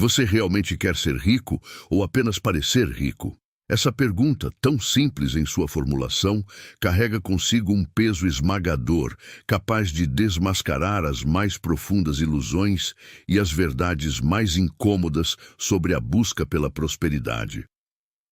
Você realmente quer ser rico ou apenas parecer rico? Essa pergunta, tão simples em sua formulação, carrega consigo um peso esmagador, capaz de desmascarar as mais profundas ilusões e as verdades mais incômodas sobre a busca pela prosperidade.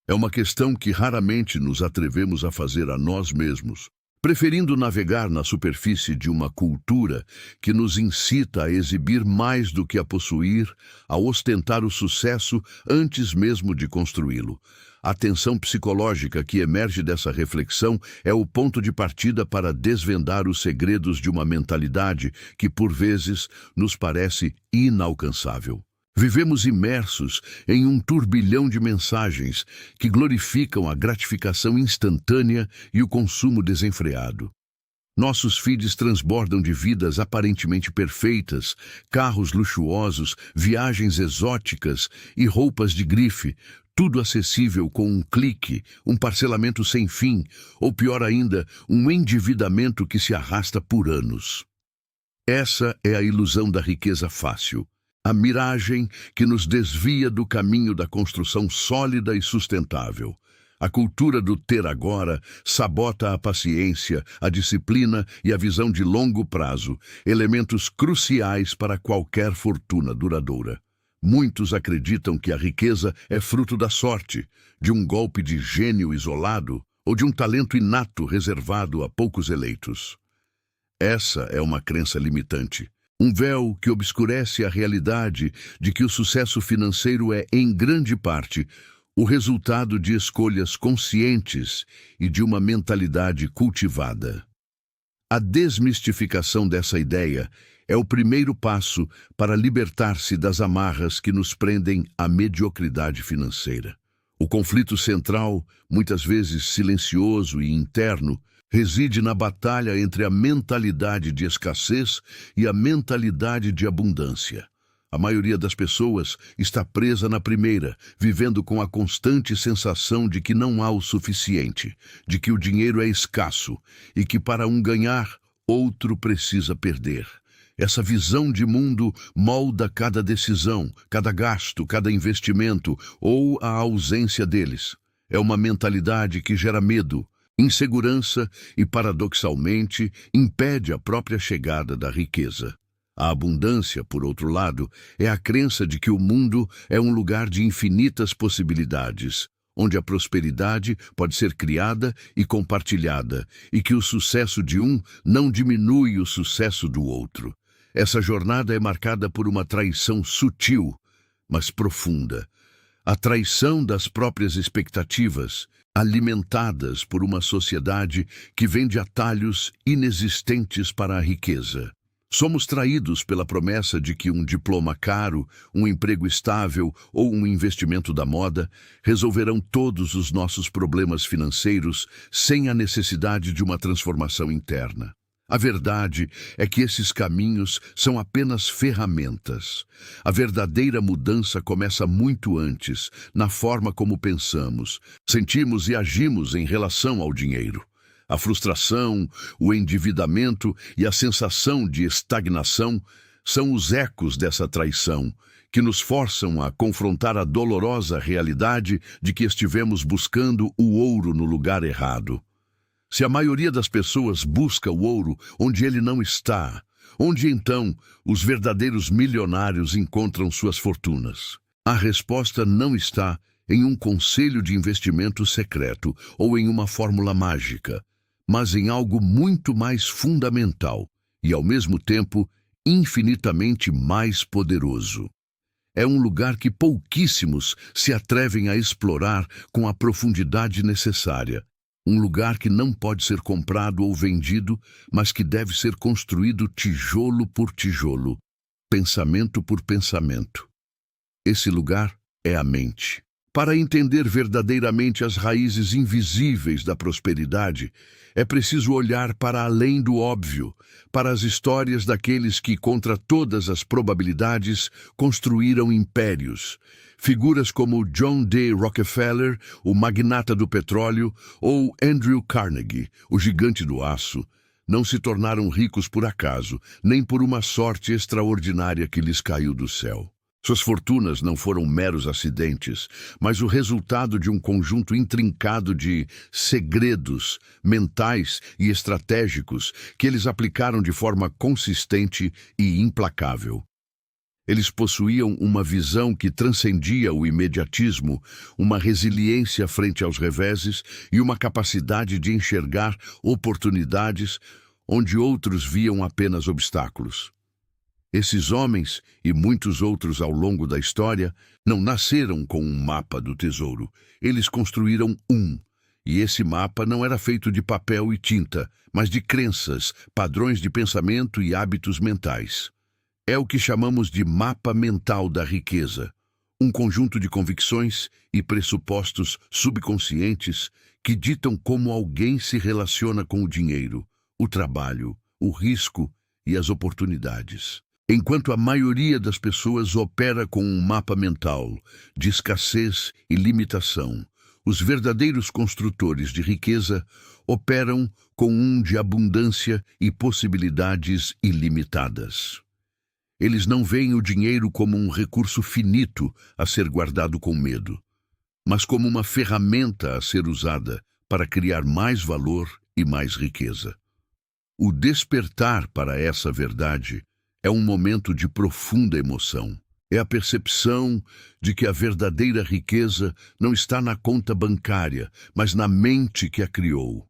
É uma questão que raramente nos atrevemos a fazer a nós mesmos, preferindo navegar na superfície de uma cultura que nos incita a exibir mais do que a possuir, a ostentar o sucesso antes mesmo de construí-lo. A tensão psicológica que emerge dessa reflexão é o ponto de partida para desvendar os segredos de uma mentalidade que, por vezes, nos parece inalcançável. Vivemos imersos em um turbilhão de mensagens que glorificam a gratificação instantânea e o consumo desenfreado. Nossos feeds transbordam de vidas aparentemente perfeitas, carros luxuosos, viagens exóticas e roupas de grife, tudo acessível com um clique, um parcelamento sem fim, ou pior ainda, um endividamento que se arrasta por anos. Essa é a ilusão da riqueza fácil. A miragem que nos desvia do caminho da construção sólida e sustentável. A cultura do ter agora sabota a paciência, a disciplina e a visão de longo prazo, elementos cruciais para qualquer fortuna duradoura. Muitos acreditam que a riqueza é fruto da sorte, de um golpe de gênio isolado ou de um talento inato reservado a poucos eleitos. Essa é uma crença limitante. Um véu que obscurece a realidade de que o sucesso financeiro é, em grande parte, o resultado de escolhas conscientes e de uma mentalidade cultivada. A desmistificação dessa ideia é o primeiro passo para libertar-se das amarras que nos prendem à mediocridade financeira. O conflito central, muitas vezes silencioso e interno, reside na batalha entre a mentalidade de escassez e a mentalidade de abundância. A maioria das pessoas está presa na primeira, vivendo com a constante sensação de que não há o suficiente, de que o dinheiro é escasso e que para um ganhar, outro precisa perder. Essa visão de mundo molda cada decisão, cada gasto, cada investimento ou a ausência deles. É uma mentalidade que gera medo, insegurança e, paradoxalmente, impede a própria chegada da riqueza. A abundância, por outro lado, é a crença de que o mundo é um lugar de infinitas possibilidades, onde a prosperidade pode ser criada e compartilhada, e que o sucesso de um não diminui o sucesso do outro. Essa jornada é marcada por uma traição sutil, mas profunda. A traição das próprias expectativas, alimentadas por uma sociedade que vende atalhos inexistentes para a riqueza. Somos traídos pela promessa de que um diploma caro, um emprego estável ou um investimento da moda resolverão todos os nossos problemas financeiros sem a necessidade de uma transformação interna. A verdade é que esses caminhos são apenas ferramentas. A verdadeira mudança começa muito antes, na forma como pensamos, sentimos e agimos em relação ao dinheiro. A frustração, o endividamento e a sensação de estagnação são os ecos dessa traição, que nos forçam a confrontar a dolorosa realidade de que estivemos buscando o ouro no lugar errado. Se a maioria das pessoas busca o ouro onde ele não está, onde então os verdadeiros milionários encontram suas fortunas? A resposta não está em um conselho de investimento secreto ou em uma fórmula mágica, mas em algo muito mais fundamental e, ao mesmo tempo, infinitamente mais poderoso. É um lugar que pouquíssimos se atrevem a explorar com a profundidade necessária. Um lugar que não pode ser comprado ou vendido, mas que deve ser construído tijolo por tijolo, pensamento por pensamento. Esse lugar é a mente. Para entender verdadeiramente as raízes invisíveis da prosperidade, é preciso olhar para além do óbvio, para as histórias daqueles que, contra todas as probabilidades, construíram impérios. Figuras como John D. Rockefeller, o magnata do petróleo, ou Andrew Carnegie, o gigante do aço, não se tornaram ricos por acaso, nem por uma sorte extraordinária que lhes caiu do céu. Suas fortunas não foram meros acidentes, mas o resultado de um conjunto intrincado de segredos mentais e estratégicos que eles aplicaram de forma consistente e implacável. Eles possuíam uma visão que transcendia o imediatismo, uma resiliência frente aos reveses e uma capacidade de enxergar oportunidades onde outros viam apenas obstáculos. Esses homens, e muitos outros ao longo da história, não nasceram com um mapa do tesouro. Eles construíram um. E esse mapa não era feito de papel e tinta, mas de crenças, padrões de pensamento e hábitos mentais. É o que chamamos de mapa mental da riqueza, um conjunto de convicções e pressupostos subconscientes que ditam como alguém se relaciona com o dinheiro, o trabalho, o risco e as oportunidades. Enquanto a maioria das pessoas opera com um mapa mental de escassez e limitação, os verdadeiros construtores de riqueza operam com um de abundância e possibilidades ilimitadas. Eles não veem o dinheiro como um recurso finito a ser guardado com medo, mas como uma ferramenta a ser usada para criar mais valor e mais riqueza. O despertar para essa verdade é um momento de profunda emoção. É a percepção de que a verdadeira riqueza não está na conta bancária, mas na mente que a criou.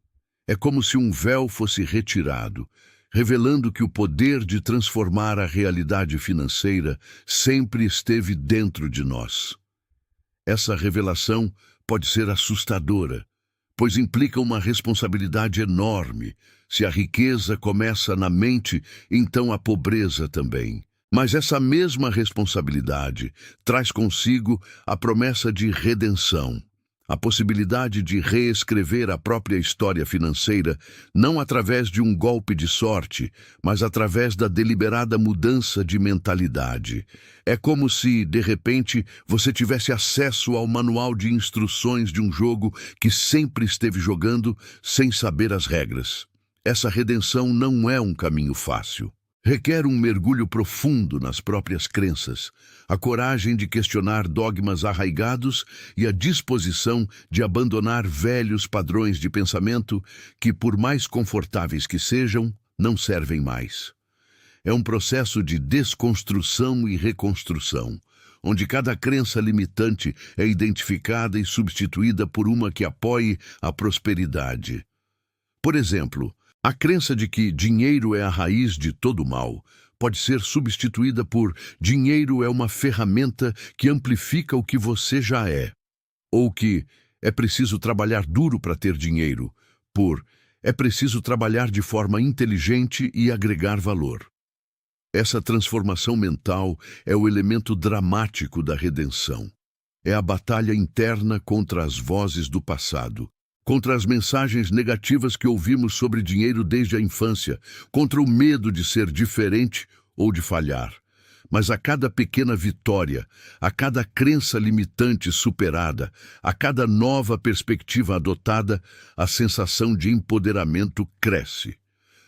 É como se um véu fosse retirado, revelando que o poder de transformar a realidade financeira sempre esteve dentro de nós. Essa revelação pode ser assustadora, pois implica uma responsabilidade enorme. Se a riqueza começa na mente, então a pobreza também. Mas essa mesma responsabilidade traz consigo a promessa de redenção, a possibilidade de reescrever a própria história financeira, não através de um golpe de sorte, mas através da deliberada mudança de mentalidade. É como se, de repente, você tivesse acesso ao manual de instruções de um jogo que sempre esteve jogando sem saber as regras. Essa redenção não é um caminho fácil. Requer um mergulho profundo nas próprias crenças, a coragem de questionar dogmas arraigados e a disposição de abandonar velhos padrões de pensamento que, por mais confortáveis que sejam, não servem mais. É um processo de desconstrução e reconstrução, onde cada crença limitante é identificada e substituída por uma que apoie a prosperidade. Por exemplo, a crença de que dinheiro é a raiz de todo mal pode ser substituída por dinheiro é uma ferramenta que amplifica o que você já é. Ou que é preciso trabalhar duro para ter dinheiro, por é preciso trabalhar de forma inteligente e agregar valor. Essa transformação mental é o elemento dramático da redenção. É a batalha interna contra as vozes do passado, contra as mensagens negativas que ouvimos sobre dinheiro desde a infância, contra o medo de ser diferente ou de falhar. Mas a cada pequena vitória, a cada crença limitante superada, a cada nova perspectiva adotada, a sensação de empoderamento cresce.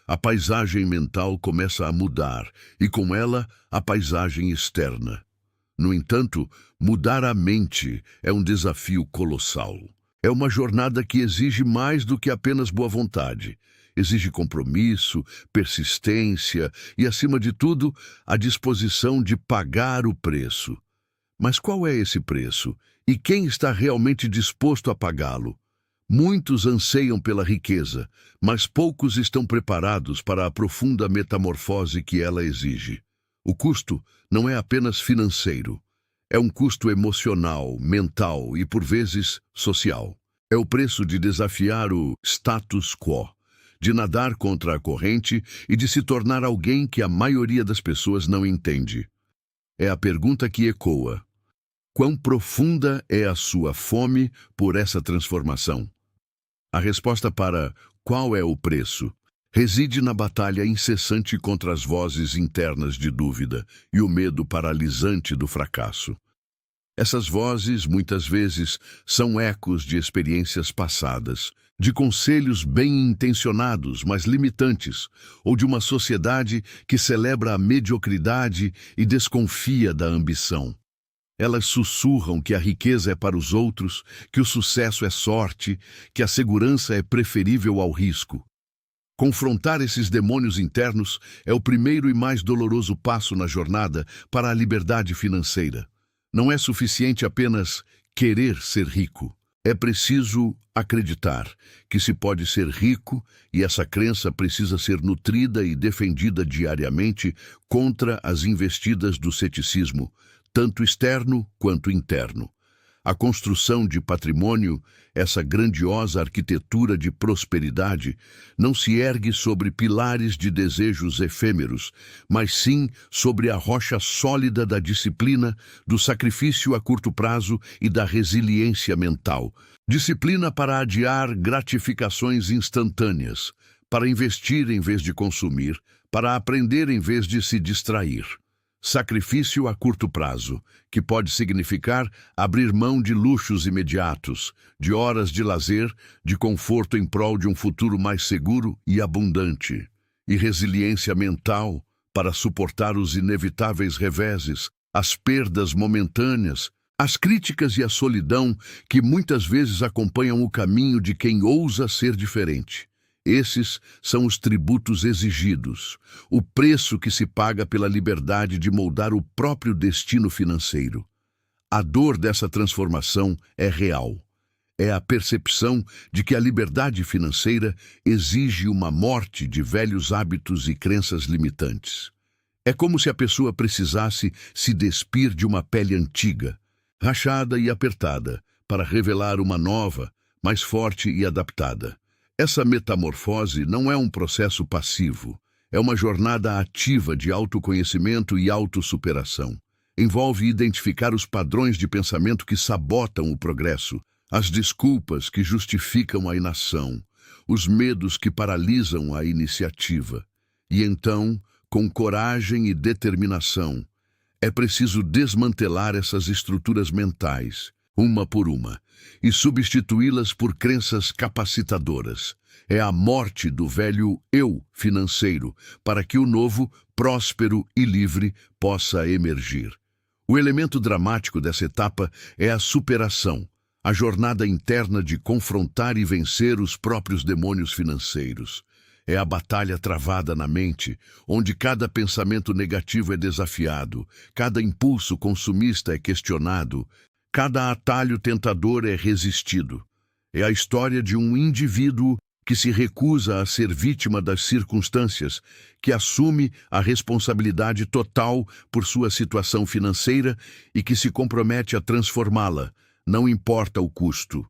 A paisagem mental começa a mudar, e com ela, a paisagem externa. No entanto, mudar a mente é um desafio colossal. É uma jornada que exige mais do que apenas boa vontade. Exige compromisso, persistência e, acima de tudo, a disposição de pagar o preço. Mas qual é esse preço? E quem está realmente disposto a pagá-lo? Muitos anseiam pela riqueza, mas poucos estão preparados para a profunda metamorfose que ela exige. O custo não é apenas financeiro. É um custo emocional, mental e, por vezes, social. É o preço de desafiar o status quo, de nadar contra a corrente e de se tornar alguém que a maioria das pessoas não entende. É a pergunta que ecoa: quão profunda é a sua fome por essa transformação? A resposta para qual é o preço reside na batalha incessante contra as vozes internas de dúvida e o medo paralisante do fracasso. Essas vozes, muitas vezes, são ecos de experiências passadas, de conselhos bem-intencionados, mas limitantes, ou de uma sociedade que celebra a mediocridade e desconfia da ambição. Elas sussurram que a riqueza é para os outros, que o sucesso é sorte, que a segurança é preferível ao risco. Confrontar esses demônios internos é o primeiro e mais doloroso passo na jornada para a liberdade financeira. Não é suficiente apenas querer ser rico. É preciso acreditar que se pode ser rico e essa crença precisa ser nutrida e defendida diariamente contra as investidas do ceticismo, tanto externo quanto interno. A construção de patrimônio, essa grandiosa arquitetura de prosperidade, não se ergue sobre pilares de desejos efêmeros, mas sim sobre a rocha sólida da disciplina, do sacrifício a curto prazo e da resiliência mental. Disciplina para adiar gratificações instantâneas, para investir em vez de consumir, para aprender em vez de se distrair. Sacrifício a curto prazo, que pode significar abrir mão de luxos imediatos, de horas de lazer, de conforto em prol de um futuro mais seguro e abundante. E resiliência mental para suportar os inevitáveis reveses, as perdas momentâneas, as críticas e a solidão que muitas vezes acompanham o caminho de quem ousa ser diferente. Esses são os tributos exigidos, o preço que se paga pela liberdade de moldar o próprio destino financeiro. A dor dessa transformação é real. É a percepção de que a liberdade financeira exige uma morte de velhos hábitos e crenças limitantes. É como se a pessoa precisasse se despir de uma pele antiga, rachada e apertada, para revelar uma nova, mais forte e adaptada. Essa metamorfose não é um processo passivo, é uma jornada ativa de autoconhecimento e autossuperação. Envolve identificar os padrões de pensamento que sabotam o progresso, as desculpas que justificam a inação, os medos que paralisam a iniciativa. E então, com coragem e determinação, é preciso desmantelar essas estruturas mentais, uma por uma, e substituí-las por crenças capacitadoras. É a morte do velho eu financeiro, para que o novo, próspero e livre possa emergir. O elemento dramático dessa etapa é a superação, a jornada interna de confrontar e vencer os próprios demônios financeiros. É a batalha travada na mente, onde cada pensamento negativo é desafiado, cada impulso consumista é questionado, cada atalho tentador é resistido. É a história de um indivíduo que se recusa a ser vítima das circunstâncias, que assume a responsabilidade total por sua situação financeira e que se compromete a transformá-la, não importa o custo.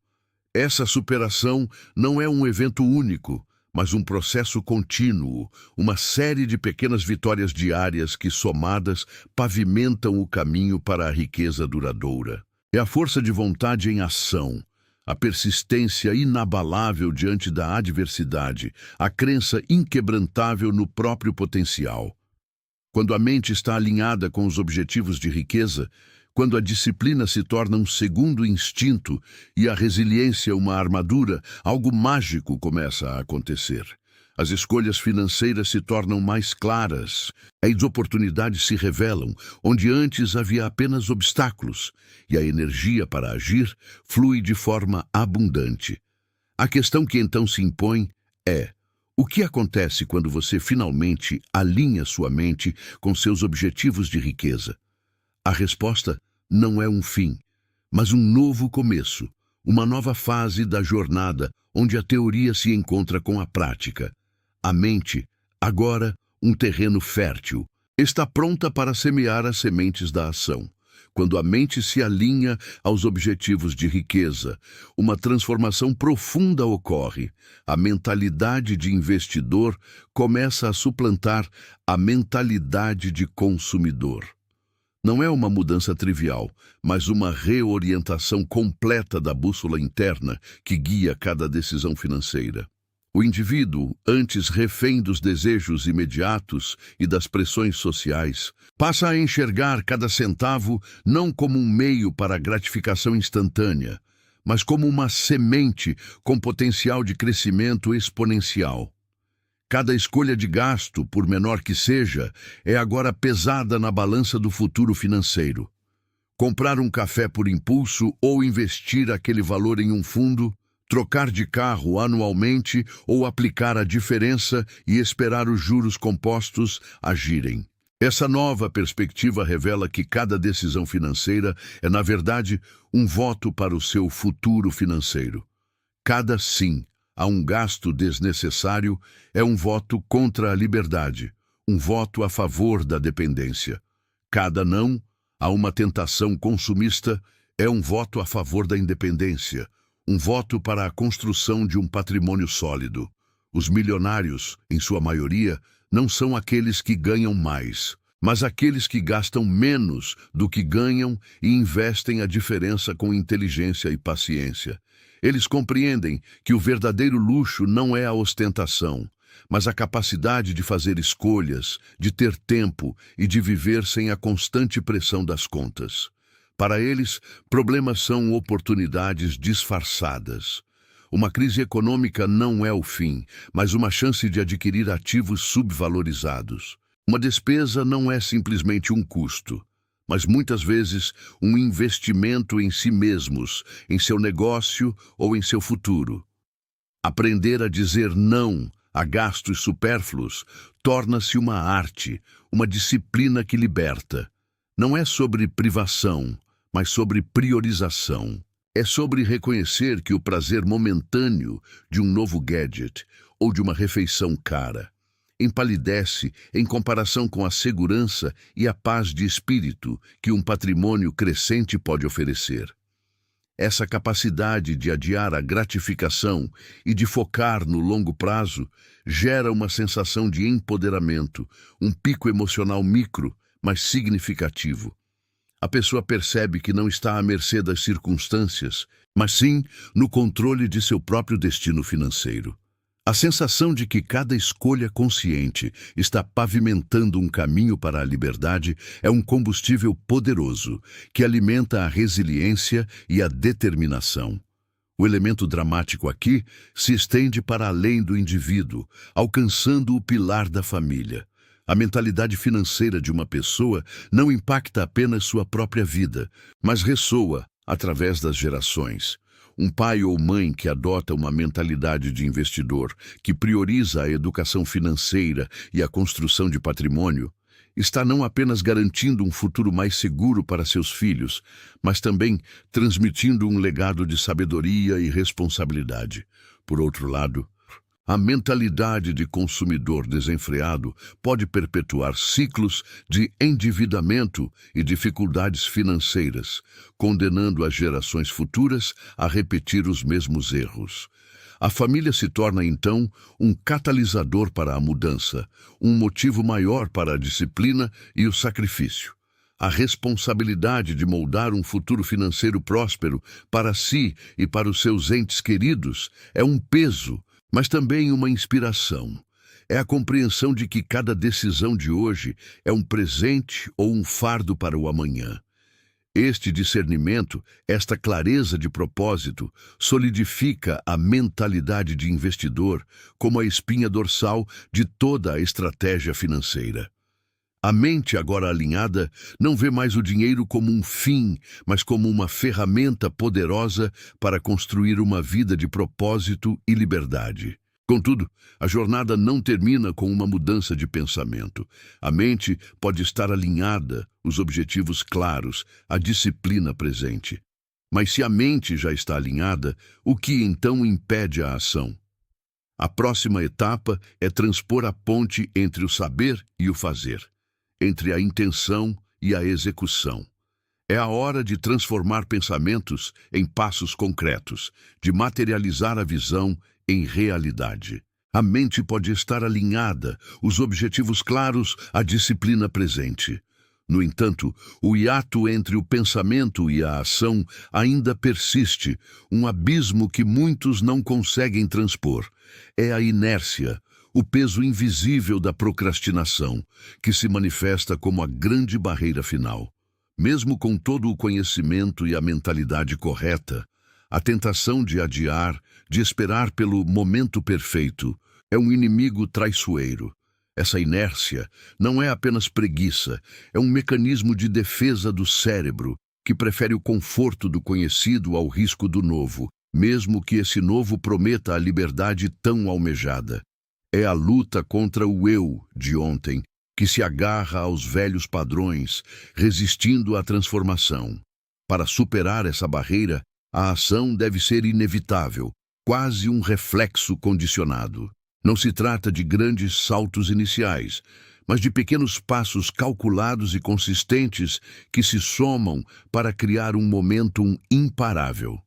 Essa superação não é um evento único, mas um processo contínuo, uma série de pequenas vitórias diárias que, somadas, pavimentam o caminho para a riqueza duradoura. É a força de vontade em ação, a persistência inabalável diante da adversidade, a crença inquebrantável no próprio potencial. Quando a mente está alinhada com os objetivos de riqueza, quando a disciplina se torna um segundo instinto e a resiliência uma armadura, algo mágico começa a acontecer. As escolhas financeiras se tornam mais claras, as oportunidades se revelam, onde antes havia apenas obstáculos, e a energia para agir flui de forma abundante. A questão que então se impõe é: o que acontece quando você finalmente alinha sua mente com seus objetivos de riqueza? A resposta não é um fim, mas um novo começo, uma nova fase da jornada onde a teoria se encontra com a prática. A mente, agora um terreno fértil, está pronta para semear as sementes da ação. Quando a mente se alinha aos objetivos de riqueza, uma transformação profunda ocorre. A mentalidade de investidor começa a suplantar a mentalidade de consumidor. Não é uma mudança trivial, mas uma reorientação completa da bússola interna que guia cada decisão financeira. O indivíduo, antes refém dos desejos imediatos e das pressões sociais, passa a enxergar cada centavo não como um meio para a gratificação instantânea, mas como uma semente com potencial de crescimento exponencial. Cada escolha de gasto, por menor que seja, é agora pesada na balança do futuro financeiro. Comprar um café por impulso ou investir aquele valor em um fundo, trocar de carro anualmente ou aplicar a diferença e esperar os juros compostos agirem. Essa nova perspectiva revela que cada decisão financeira é, na verdade, um voto para o seu futuro financeiro. Cada sim a um gasto desnecessário é um voto contra a liberdade, um voto a favor da dependência. Cada não a uma tentação consumista é um voto a favor da independência, um voto para a construção de um patrimônio sólido. Os milionários, em sua maioria, não são aqueles que ganham mais, mas aqueles que gastam menos do que ganham e investem a diferença com inteligência e paciência. Eles compreendem que o verdadeiro luxo não é a ostentação, mas a capacidade de fazer escolhas, de ter tempo e de viver sem a constante pressão das contas. Para eles, problemas são oportunidades disfarçadas. Uma crise econômica não é o fim, mas uma chance de adquirir ativos subvalorizados. Uma despesa não é simplesmente um custo, mas muitas vezes um investimento em si mesmos, em seu negócio ou em seu futuro. Aprender a dizer não a gastos supérfluos torna-se uma arte, uma disciplina que liberta. Não é sobre privação, mas sobre priorização. É sobre reconhecer que o prazer momentâneo de um novo gadget ou de uma refeição cara empalidece em comparação com a segurança e a paz de espírito que um patrimônio crescente pode oferecer. Essa capacidade de adiar a gratificação e de focar no longo prazo gera uma sensação de empoderamento, um pico emocional micro, mas significativo. A pessoa percebe que não está à mercê das circunstâncias, mas sim no controle de seu próprio destino financeiro. A sensação de que cada escolha consciente está pavimentando um caminho para a liberdade é um combustível poderoso que alimenta a resiliência e a determinação. O elemento dramático aqui se estende para além do indivíduo, alcançando o pilar da família. A mentalidade financeira de uma pessoa não impacta apenas sua própria vida, mas ressoa através das gerações. Um pai ou mãe que adota uma mentalidade de investidor, que prioriza a educação financeira e a construção de patrimônio, está não apenas garantindo um futuro mais seguro para seus filhos, mas também transmitindo um legado de sabedoria e responsabilidade. Por outro lado, a mentalidade de consumidor desenfreado pode perpetuar ciclos de endividamento e dificuldades financeiras, condenando as gerações futuras a repetir os mesmos erros. A família se torna, então, um catalisador para a mudança, um motivo maior para a disciplina e o sacrifício. A responsabilidade de moldar um futuro financeiro próspero para si e para os seus entes queridos é um peso, mas também uma inspiração. É a compreensão de que cada decisão de hoje é um presente ou um fardo para o amanhã. Este discernimento, esta clareza de propósito, solidifica a mentalidade de investidor como a espinha dorsal de toda a estratégia financeira. A mente agora alinhada não vê mais o dinheiro como um fim, mas como uma ferramenta poderosa para construir uma vida de propósito e liberdade. Contudo, a jornada não termina com uma mudança de pensamento. A mente pode estar alinhada, os objetivos claros, a disciplina presente. Mas se a mente já está alinhada, o que então impede a ação? A próxima etapa é transpor a ponte entre o saber e o fazer, entre a intenção e a execução. É a hora de transformar pensamentos em passos concretos, de materializar a visão em realidade. A mente pode estar alinhada, os objetivos claros, a disciplina presente. No entanto, o hiato entre o pensamento e a ação ainda persiste, um abismo que muitos não conseguem transpor. É a inércia, o peso invisível da procrastinação, que se manifesta como a grande barreira final. Mesmo com todo o conhecimento e a mentalidade correta, a tentação de adiar, de esperar pelo momento perfeito, é um inimigo traiçoeiro. Essa inércia não é apenas preguiça, é um mecanismo de defesa do cérebro que prefere o conforto do conhecido ao risco do novo, mesmo que esse novo prometa a liberdade tão almejada. É a luta contra o eu de ontem, que se agarra aos velhos padrões, resistindo à transformação. Para superar essa barreira, a ação deve ser inevitável, quase um reflexo condicionado. Não se trata de grandes saltos iniciais, mas de pequenos passos calculados e consistentes que se somam para criar um momentum imparável.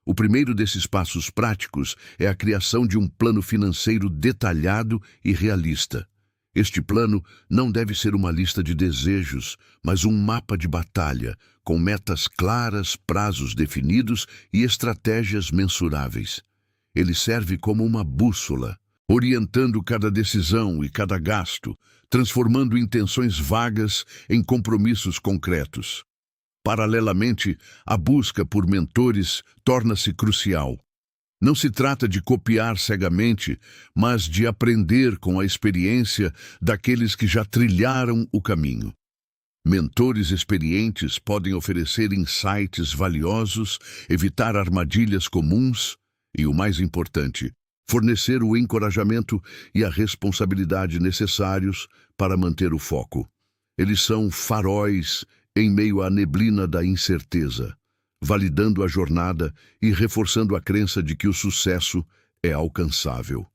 O primeiro desses passos práticos é a criação de um plano financeiro detalhado e realista. Este plano não deve ser uma lista de desejos, mas um mapa de batalha, com metas claras, prazos definidos e estratégias mensuráveis. Ele serve como uma bússola, orientando cada decisão e cada gasto, transformando intenções vagas em compromissos concretos. Paralelamente, a busca por mentores torna-se crucial. Não se trata de copiar cegamente, mas de aprender com a experiência daqueles que já trilharam o caminho. Mentores experientes podem oferecer insights valiosos, evitar armadilhas comuns e, o mais importante, fornecer o encorajamento e a responsabilidade necessários para manter o foco. Eles são faróis em meio à neblina da incerteza, validando a jornada e reforçando a crença de que o sucesso é alcançável.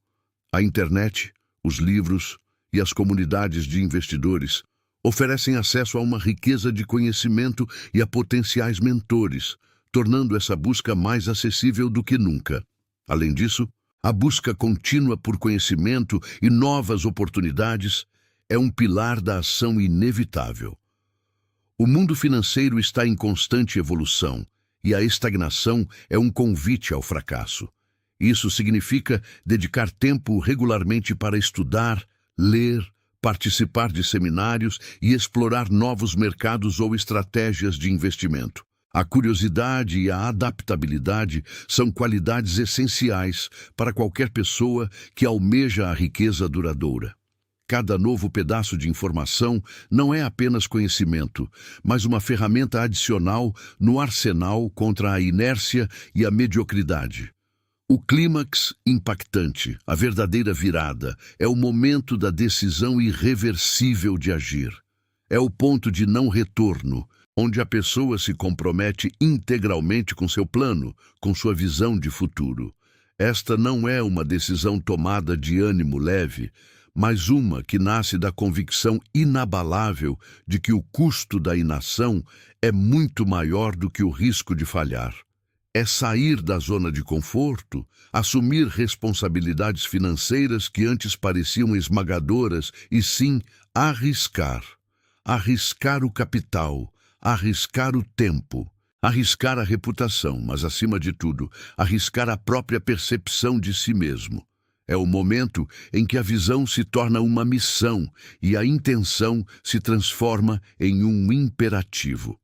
A internet, os livros e as comunidades de investidores oferecem acesso a uma riqueza de conhecimento e a potenciais mentores, tornando essa busca mais acessível do que nunca. Além disso, a busca contínua por conhecimento e novas oportunidades é um pilar da ação inevitável. O mundo financeiro está em constante evolução e a estagnação é um convite ao fracasso. Isso significa dedicar tempo regularmente para estudar, ler, participar de seminários e explorar novos mercados ou estratégias de investimento. A curiosidade e a adaptabilidade são qualidades essenciais para qualquer pessoa que almeja a riqueza duradoura. Cada novo pedaço de informação não é apenas conhecimento, mas uma ferramenta adicional no arsenal contra a inércia e a mediocridade. O clímax impactante, a verdadeira virada, é o momento da decisão irreversível de agir. É o ponto de não retorno, onde a pessoa se compromete integralmente com seu plano, com sua visão de futuro. Esta não é uma decisão tomada de ânimo leve, mas uma que nasce da convicção inabalável de que o custo da inação é muito maior do que o risco de falhar. É sair da zona de conforto, assumir responsabilidades financeiras que antes pareciam esmagadoras e sim arriscar. Arriscar o capital, arriscar o tempo, arriscar a reputação, mas acima de tudo, arriscar a própria percepção de si mesmo. É o momento em que a visão se torna uma missão e a intenção se transforma em um imperativo.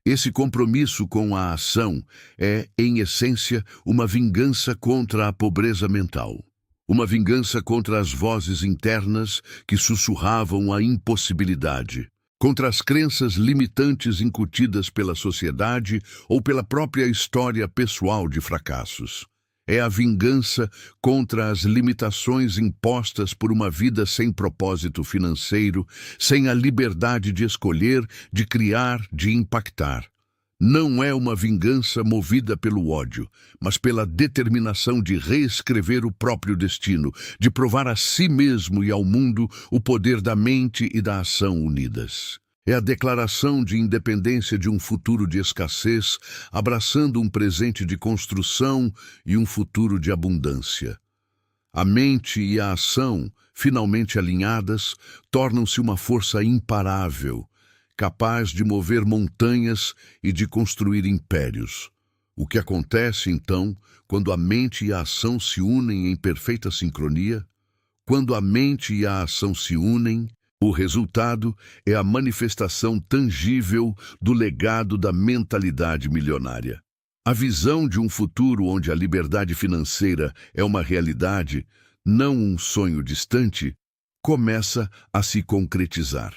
Esse compromisso com a ação é, em essência, uma vingança contra a pobreza mental. Uma vingança contra as vozes internas que sussurravam a impossibilidade, contra as crenças limitantes incutidas pela sociedade ou pela própria história pessoal de fracassos. É a vingança contra as limitações impostas por uma vida sem propósito financeiro, sem a liberdade de escolher, de criar, de impactar. Não é uma vingança movida pelo ódio, mas pela determinação de reescrever o próprio destino, de provar a si mesmo e ao mundo o poder da mente e da ação unidas. É a declaração de independência de um futuro de escassez, abraçando um presente de construção e um futuro de abundância. A mente e a ação, finalmente alinhadas, tornam-se uma força imparável, capaz de mover montanhas e de construir impérios. O que acontece, então, quando a mente e a ação se unem em perfeita sincronia? Quando a mente e a ação se unem, o resultado é a manifestação tangível do legado da mentalidade milionária. A visão de um futuro onde a liberdade financeira é uma realidade, não um sonho distante, começa a se concretizar.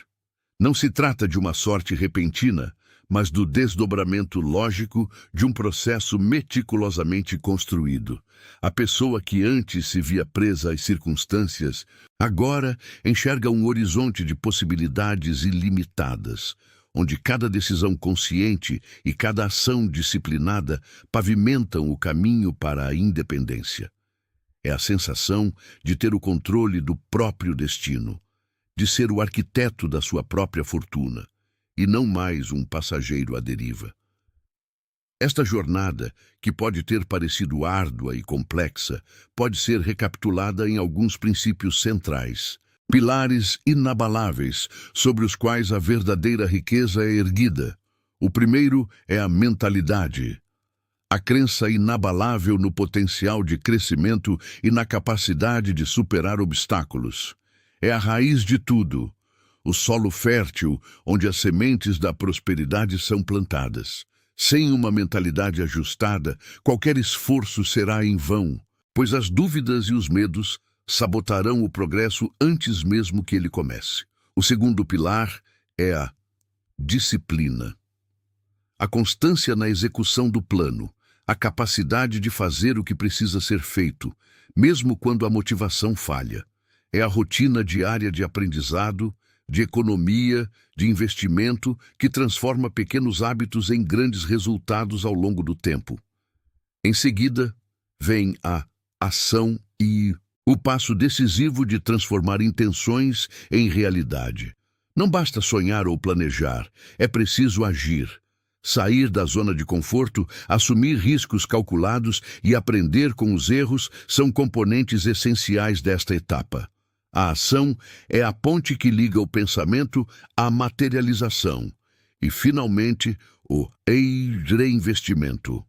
Não se trata de uma sorte repentina, mas do desdobramento lógico de um processo meticulosamente construído. A pessoa que antes se via presa às circunstâncias, agora enxerga um horizonte de possibilidades ilimitadas, onde cada decisão consciente e cada ação disciplinada pavimentam o caminho para a independência. É a sensação de ter o controle do próprio destino, de ser o arquiteto da sua própria fortuna, e não mais um passageiro à deriva. Esta jornada, que pode ter parecido árdua e complexa, pode ser recapitulada em alguns princípios centrais, pilares inabaláveis sobre os quais a verdadeira riqueza é erguida. O primeiro é a mentalidade. A crença inabalável no potencial de crescimento e na capacidade de superar obstáculos. É a raiz de tudo, o solo fértil onde as sementes da prosperidade são plantadas. Sem uma mentalidade ajustada, qualquer esforço será em vão, pois as dúvidas e os medos sabotarão o progresso antes mesmo que ele comece. O segundo pilar é a disciplina. A constância na execução do plano, a capacidade de fazer o que precisa ser feito, mesmo quando a motivação falha. É a rotina diária de aprendizado, de economia, de investimento, que transforma pequenos hábitos em grandes resultados ao longo do tempo. Em seguida, vem a ação e o passo decisivo de transformar intenções em realidade. Não basta sonhar ou planejar, é preciso agir. Sair da zona de conforto, assumir riscos calculados e aprender com os erros são componentes essenciais desta etapa. A ação é a ponte que liga o pensamento à materialização e, finalmente, o reinvestimento.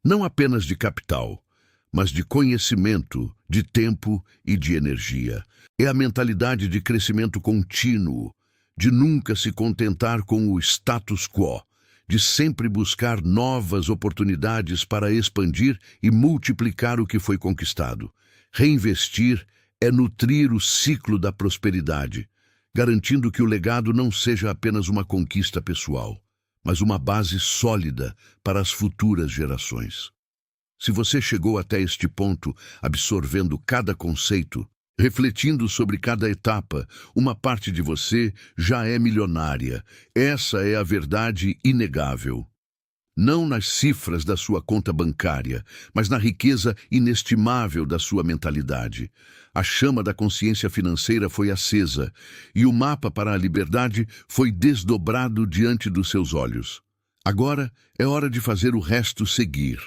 Não apenas de capital, mas de conhecimento, de tempo e de energia. É a mentalidade de crescimento contínuo, de nunca se contentar com o status quo, de sempre buscar novas oportunidades para expandir e multiplicar o que foi conquistado. Reinvestir é nutrir o ciclo da prosperidade, garantindo que o legado não seja apenas uma conquista pessoal, mas uma base sólida para as futuras gerações. Se você chegou até este ponto, absorvendo cada conceito, refletindo sobre cada etapa, uma parte de você já é milionária. Essa é a verdade inegável. Não nas cifras da sua conta bancária, mas na riqueza inestimável da sua mentalidade. A chama da consciência financeira foi acesa, e o mapa para a liberdade foi desdobrado diante dos seus olhos. Agora é hora de fazer o resto seguir.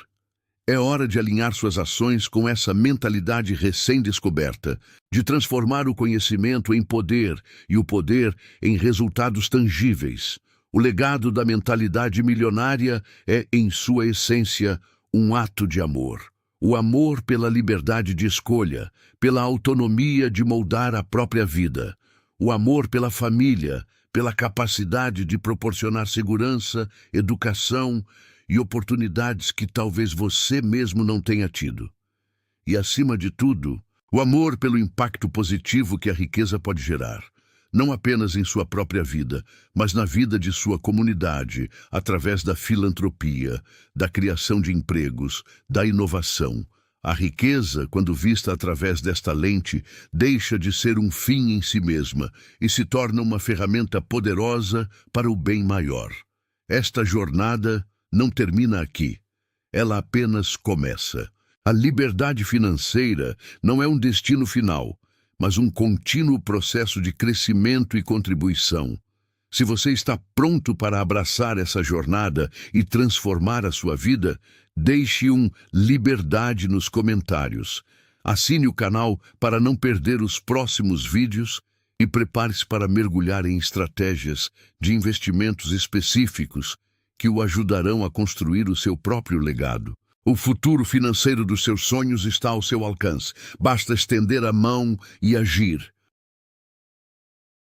É hora de alinhar suas ações com essa mentalidade recém-descoberta, de transformar o conhecimento em poder e o poder em resultados tangíveis. O legado da mentalidade milionária é, em sua essência, um ato de amor. O amor pela liberdade de escolha, pela autonomia de moldar a própria vida. O amor pela família, pela capacidade de proporcionar segurança, educação e oportunidades que talvez você mesmo não tenha tido. E, acima de tudo, o amor pelo impacto positivo que a riqueza pode gerar. Não apenas em sua própria vida, mas na vida de sua comunidade, através da filantropia, da criação de empregos, da inovação. A riqueza, quando vista através desta lente, deixa de ser um fim em si mesma e se torna uma ferramenta poderosa para o bem maior. Esta jornada não termina aqui. Ela apenas começa. A liberdade financeira não é um destino final, mas um contínuo processo de crescimento e contribuição. Se você está pronto para abraçar essa jornada e transformar a sua vida, deixe um liberdade nos comentários. Assine o canal para não perder os próximos vídeos e prepare-se para mergulhar em estratégias de investimentos específicos que o ajudarão a construir o seu próprio legado. O futuro financeiro dos seus sonhos está ao seu alcance. Basta estender a mão e agir.